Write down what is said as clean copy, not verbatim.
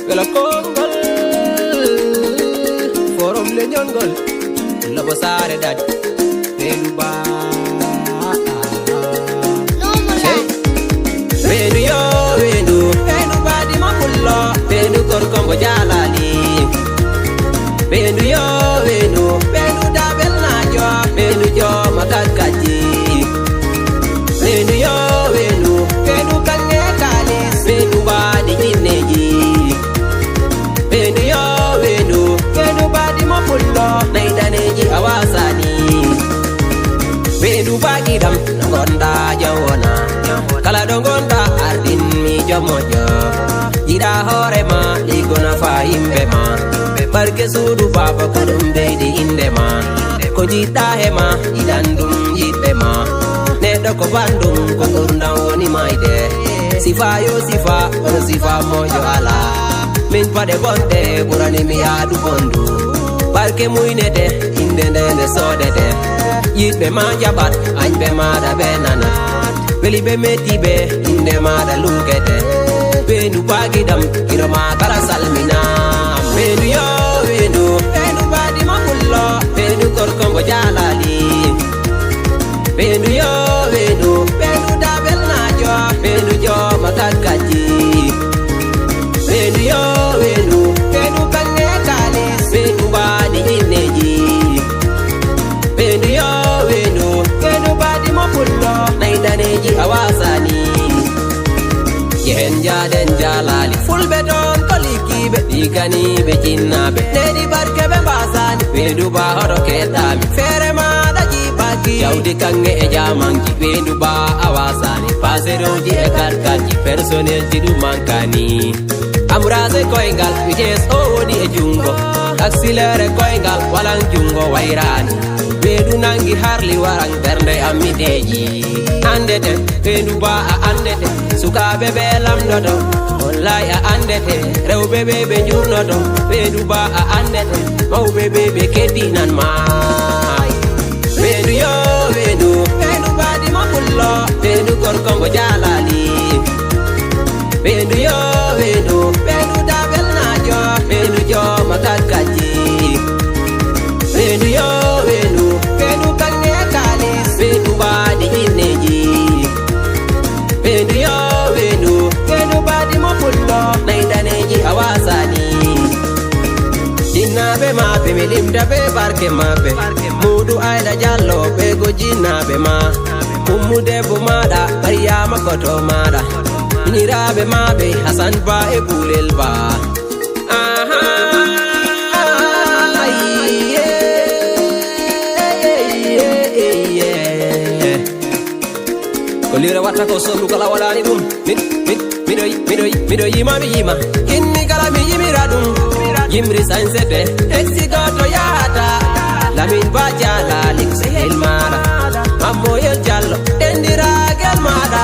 Gala Kongol Forum le Nyongol Labo Sare Dad Peluba Pelu yo Pelu Pelu Badi Mamulla Pelu Korkombo Jalali Pelu yo Pelu Pelu Dabel Najo Pelu jo Makakaji Pelu yo Pelu Pelu Kange Kalis Pelu Badi Jineji Pelu yo Pelu Pelu Badi Mamulla Naidaneji Awasani Pelu Bagidam Nagonda Jawana Kala dongonda ardin mi jomojo Jira horema igona fahimbe ma Barke sudu baba kudum beidi inde ma Ko jita hema idandum jite ma Nedo ko bandum ko urna woni maide Sifa yo sifa ono sifa mojo ala Min pade bonte burani mi adu bondu Barke muinede inde ndende sodede Yitbe ma jabat anbe ma da benana Beli be metibe inde mada lugete Benu bagidam kiroma kala salmina Benu yo benu Benu badi makullo Benu korkombo jalali Benu yo benu Benu dabel najo Benu jo makakaji Benu yo benu Benu kange kalis Benu badi ineji Benu yo benu Benu badi makullo Naidaneji awasani Yehen jaden jalali Fulbe don kolikibe Digani be jinnabe Nedi barke be basani Bedu ba horo ketami Fere mada jibaki Jawdi kange e jamangi Bedu ba awasani Paseroji e karkaji Personnel jidu mankani Amurase koingal Wijes owodi e jungo Aksilere koingal Walang jungo wairani Bedu nangi harli warang bernde amiteji Andete, Bedu ba a andete Suka bebe lamdodo Wallahi a andete Rew bebe be jurnodo Bedu ba a andete Mau bebe be kedinan mai Bedu yo Bedu Bedu badi makullo Bedu korkombo jalali Bedu yo Bedu Bedu dabel najo Bedu jo makakaji Bedu yo Bedu Bedu kange kalis Bedu badi ineji Bedu yo Bedu Bedu badi mapullo Naidaneji awasani Jinnabe mape milimda be barke mape Mudu aida jallo be go jinnabe ma Ummu debu mada Maryama koto mada Minirabe mabe Hasan ba e bulel ba Aha Kolira wata ko solu kala walani dum Mido yima Kinni kala mi yimira dum Yimri sansete Exigoto yata Lamin bajala Likse ilmada Mammo yel jallo Dendira gel mada